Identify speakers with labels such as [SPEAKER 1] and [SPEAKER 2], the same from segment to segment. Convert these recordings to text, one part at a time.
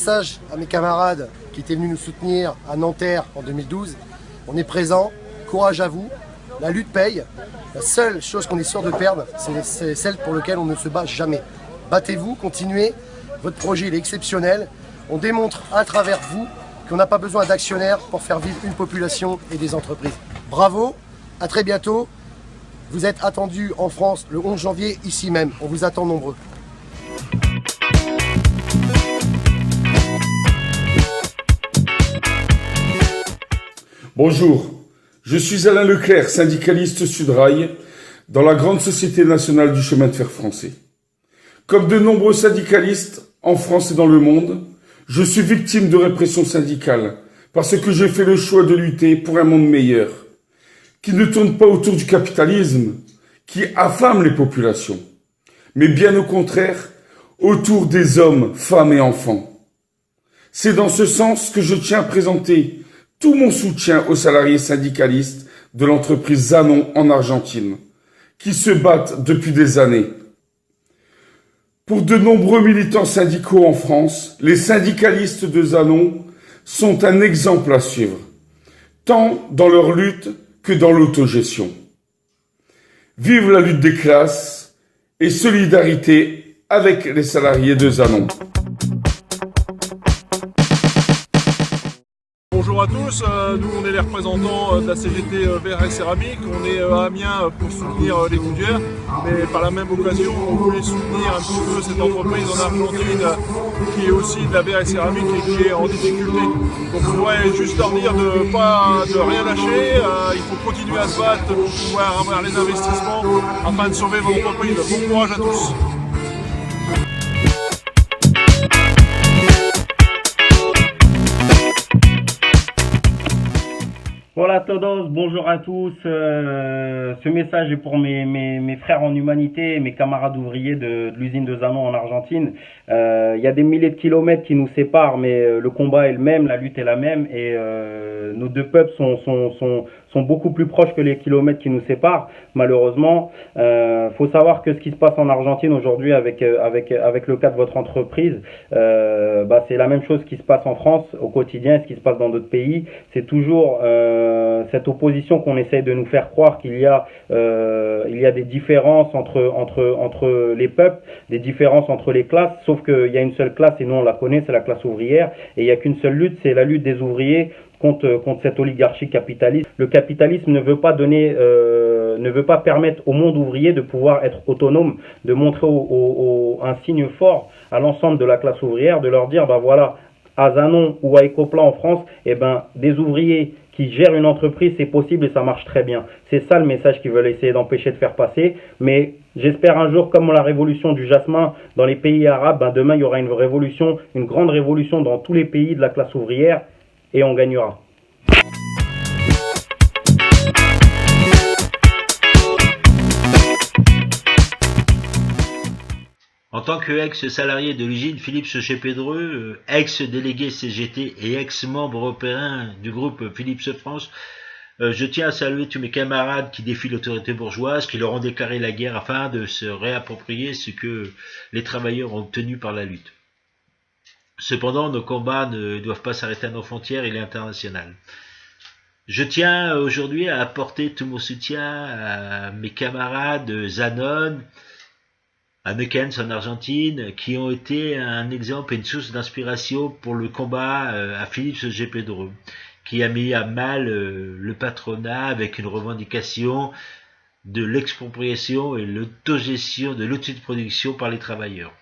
[SPEAKER 1] message à mes camarades qui étaient venus nous soutenir à Nanterre en 2012. On est présent, courage à vous, la lutte paye. La seule chose qu'on est sûr de perdre, c'est celle pour laquelle on ne se bat jamais. Battez-vous, continuez, votre projet il est exceptionnel. On démontre à travers vous qu'on n'a pas besoin d'actionnaires pour faire vivre une population et des entreprises. Bravo, à très bientôt. Vous êtes attendus en France le 11 janvier, ici même. On vous attend nombreux.
[SPEAKER 2] Bonjour, je suis Alain Leclerc, syndicaliste Sudrail, dans la grande Société nationale du chemin de fer français. Comme de nombreux syndicalistes en France et dans le monde, je suis victime de répression syndicale parce que j'ai fait le choix de lutter pour un monde meilleur, qui ne tourne pas autour du capitalisme, qui affame les populations, mais bien au contraire, autour des hommes, femmes et enfants. C'est dans ce sens que je tiens à présenter tout mon soutien aux salariés syndicalistes de l'entreprise Zanon en Argentine, qui se battent depuis des années. Pour de nombreux militants syndicaux en France, les syndicalistes de Zanon sont un exemple à suivre, tant dans leur lutte que dans l'autogestion. Vive la lutte des classes et solidarité avec les salariés de Zanon.
[SPEAKER 3] Bonjour à tous, nous on est les représentants de la CGT Verre et Céramique, on est à Amiens pour soutenir les Goodyear, mais par la même occasion on voulait soutenir un petit peu cette entreprise en Argentine qui est aussi de la verre et céramique et qui est en difficulté. Donc on pourrait juste leur dire de rien lâcher, il faut continuer à se battre pour pouvoir avoir les investissements afin de sauver votre entreprise. Bon courage à tous.
[SPEAKER 4] Hola a todos, bonjour à tous. Ce message est pour mes frères en humanité, mes camarades ouvriers de l'usine de Zanon en Argentine. Il y a des milliers de kilomètres qui nous séparent, mais le combat est le même, la lutte est la même, et nos deux peuples sont beaucoup plus proches que les kilomètres qui nous séparent. Malheureusement, faut savoir que ce qui se passe en Argentine aujourd'hui avec le cas de votre entreprise, c'est la même chose qui se passe en France au quotidien, ce qui se passe dans d'autres pays. C'est toujours cette opposition qu'on essaye de nous faire croire qu'il y a des différences entre les peuples, des différences entre les classes, sauf qu'il y a une seule classe et nous on la connaît, c'est la classe ouvrière, et il n'y a qu'une seule lutte, c'est la lutte des ouvriers contre cette oligarchie capitaliste. Le capitalisme ne veut pas permettre au monde ouvrier de pouvoir être autonome, de montrer un signe fort à l'ensemble de la classe ouvrière, de leur dire voilà, à Zanon ou à Ecoplan en France, des ouvriers qui gèrent une entreprise, c'est possible et ça marche très bien. C'est ça le message qu'ils veulent essayer d'empêcher de faire passer. Mais j'espère un jour, comme la révolution du jasmin dans les pays arabes, demain il y aura une révolution, une grande révolution dans tous les pays de la classe ouvrière et on gagnera.
[SPEAKER 5] En tant qu'ex-salarié de l'usine Philips chez Pedreux, ex-délégué CGT et ex-membre européen du groupe Philips France, je tiens à saluer tous mes camarades qui défient l'autorité bourgeoise, qui leur ont déclaré la guerre afin de se réapproprier ce que les travailleurs ont obtenu par la lutte. Cependant, nos combats ne doivent pas s'arrêter à nos frontières, il est international. Je tiens aujourd'hui à apporter tout mon soutien à mes camarades de Zanon, à Nequens en Argentine, qui ont été un exemple et une source d'inspiration pour le combat à Philips Pedreux, qui a mis à mal le patronat avec une revendication de l'expropriation et l'autogestion de l'outil de production par les travailleurs.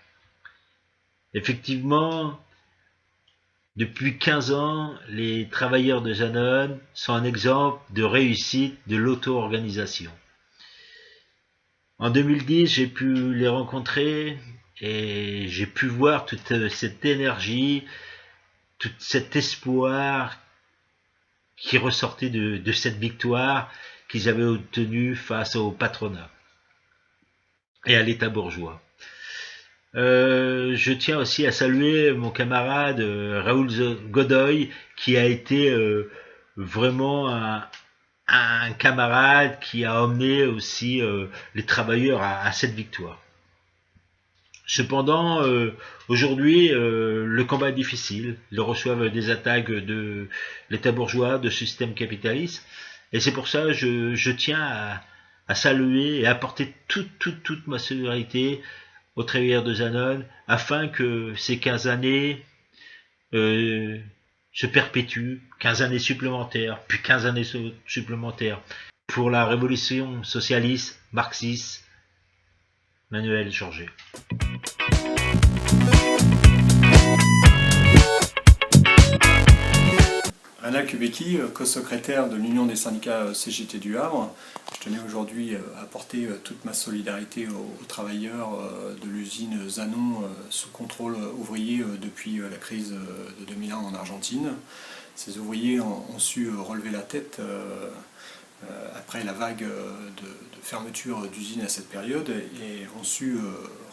[SPEAKER 5] Effectivement, depuis 15 ans, les travailleurs de Zanon sont un exemple de réussite de l'auto-organisation. En 2010, j'ai pu les rencontrer et j'ai pu voir toute cette énergie, tout cet espoir qui ressortait de cette victoire qu'ils avaient obtenue face au patronat et à l'État bourgeois. Je tiens aussi à saluer mon camarade Raoul Godoy, qui a été vraiment un camarade qui a emmené aussi les travailleurs à cette victoire. Cependant, aujourd'hui, le combat est difficile. Ils reçoivent des attaques de l'État bourgeois, de ce système capitaliste. Et c'est pour ça que je tiens à saluer et à apporter toute ma solidarité aux travailleurs de Danone afin que ces 15 années se perpétuent, 15 années supplémentaires, puis 15 années supplémentaires pour la révolution socialiste, marxiste, Manuel Georget.
[SPEAKER 6] Reinald Kubecki, co-secrétaire de l'Union des syndicats CGT du Havre. Je tenais aujourd'hui à apporter toute ma solidarité aux travailleurs de l'usine Zanon sous contrôle ouvrier depuis la crise de 2001 en Argentine. Ces ouvriers ont su relever la tête après la vague de fermeture d'usines à cette période et ont su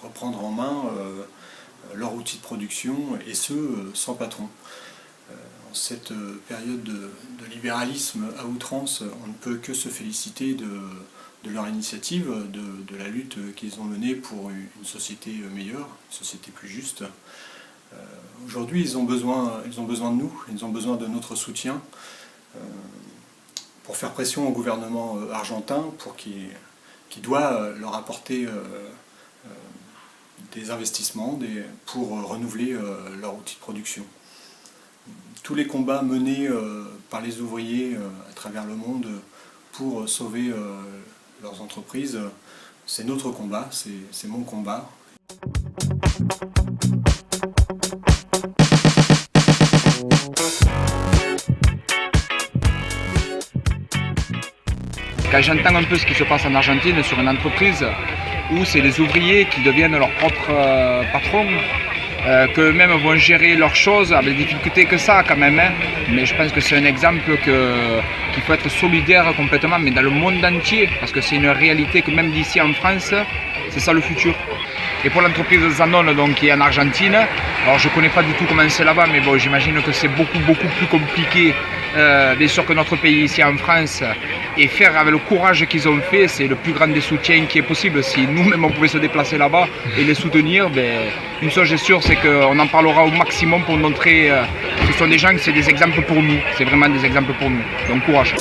[SPEAKER 6] reprendre en main leur outil de production et ce sans patron. En cette période de libéralisme à outrance, on ne peut que se féliciter de leur initiative, de la lutte qu'ils ont menée pour une société meilleure, une société plus juste. Aujourd'hui, ils ont besoin de nous, ils ont besoin de notre soutien pour faire pression au gouvernement argentin pour qui doit leur apporter des investissements pour renouveler leur outil de production. Tous les combats menés par les ouvriers à travers le monde pour sauver leurs entreprises, c'est notre combat, c'est mon combat.
[SPEAKER 7] Quand j'entends un peu ce qui se passe en Argentine sur une entreprise où c'est les ouvriers qui deviennent leurs propres patrons, qu'eux-mêmes vont gérer leurs choses avec des difficultés que ça quand même, hein. Mais je pense que c'est un exemple qu'il faut être solidaire complètement, mais dans le monde entier, parce que c'est une réalité que même d'ici en France, c'est ça le futur. Et pour l'entreprise Zanon, donc, qui est en Argentine, alors je ne connais pas du tout comment c'est là-bas, mais bon, j'imagine que c'est beaucoup plus compliqué, bien sûr, que notre pays ici en France. Et faire avec le courage qu'ils ont fait, c'est le plus grand des soutiens qui est possible. Si nous-mêmes on pouvait se déplacer là-bas et les soutenir, ben, une chose est sûre, c'est qu'on en parlera au maximum pour montrer que ce sont des gens, c'est des exemples pour nous. C'est vraiment des exemples pour nous. Donc courage.